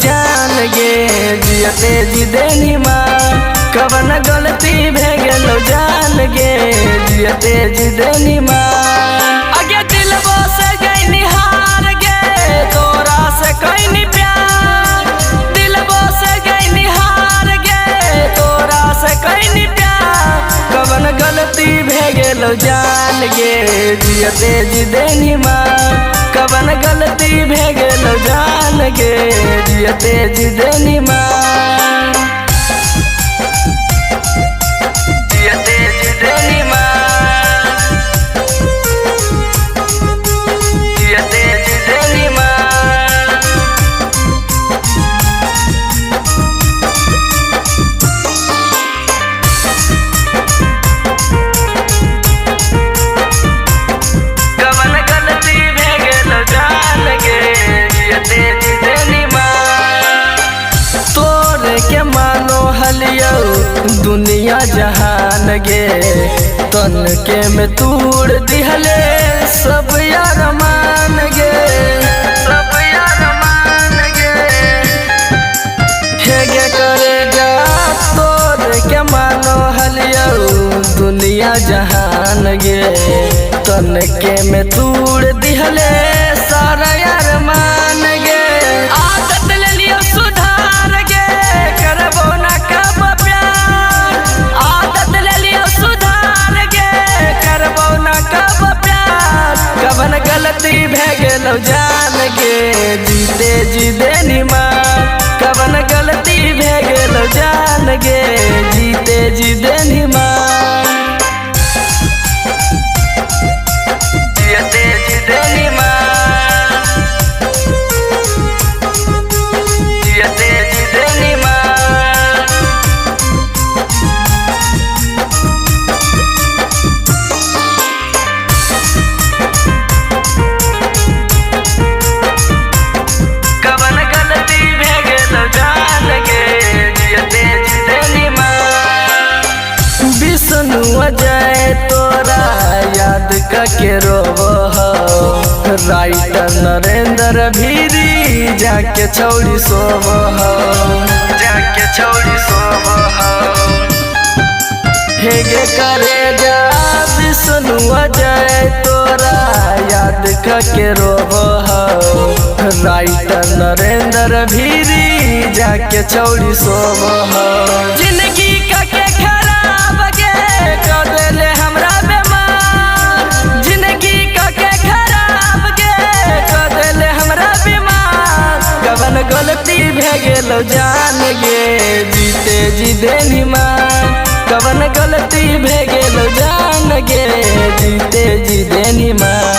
जान गे जियते जी देनी माँ कवन गलती भे गेलो जान गे जियते जी देनी माँ आगे दिलबो से गई हार गे तोरा से कहीं प्यार दिलबो से गई हार गे तोरा से कहीं प्यार कवन गलती भे गेलो जान गे जियते जी देनी माँ कवन गलती भे गेलो जान गे जियते जी देनी माँ जियते जी देनी माँ जियते जी देनी माँ कवन गलती भे गेलो जान गे जियते जी देनी माँ तोरे के मानो हलियो दुनिया जहान गे तन के में तूड़ दिहले सब यार मान गे सब यार मान गे हेगे करे जा तोरे के मानो हलियो दुनिया जहान गे तन के में तूड़ दिहले सारा यार मान गे आदत ले लियो सुधार गे करबो ना कब प्यार आदत ले लियो सुधार गे करबो ना कब प्यार कवन गलती भे गेलो जान गे जीते जी देनी माँ कवन गलती भे गेलो जान गे जीते जी देनी माँ जियते जी देनी माँ जियते जी देनी माँ कवन गलती भे गेलो जान गे जियते जी देनी माँ विष्णु अजय तोरा याद के रोबो हो राइटर नरेंद्र भीरी जाके छौड़ी सोबो हो जाके छौड़ी सोबो हो हेगे करे जा विष्णु अजय तोरा याद के रोबो हो राइटर नरेंद्र भीरी जाके छौड़ी सोबो हो जिंदगी का के खराब गे कर देले हमरा बीमार जिंदगी का के खराब गे कर देले हमरा बीमार कवन गलती भे गेलो जान गे जीते जी देनी माँ कवन गलती भे गेलो जान गे जीते जी देनी माँ।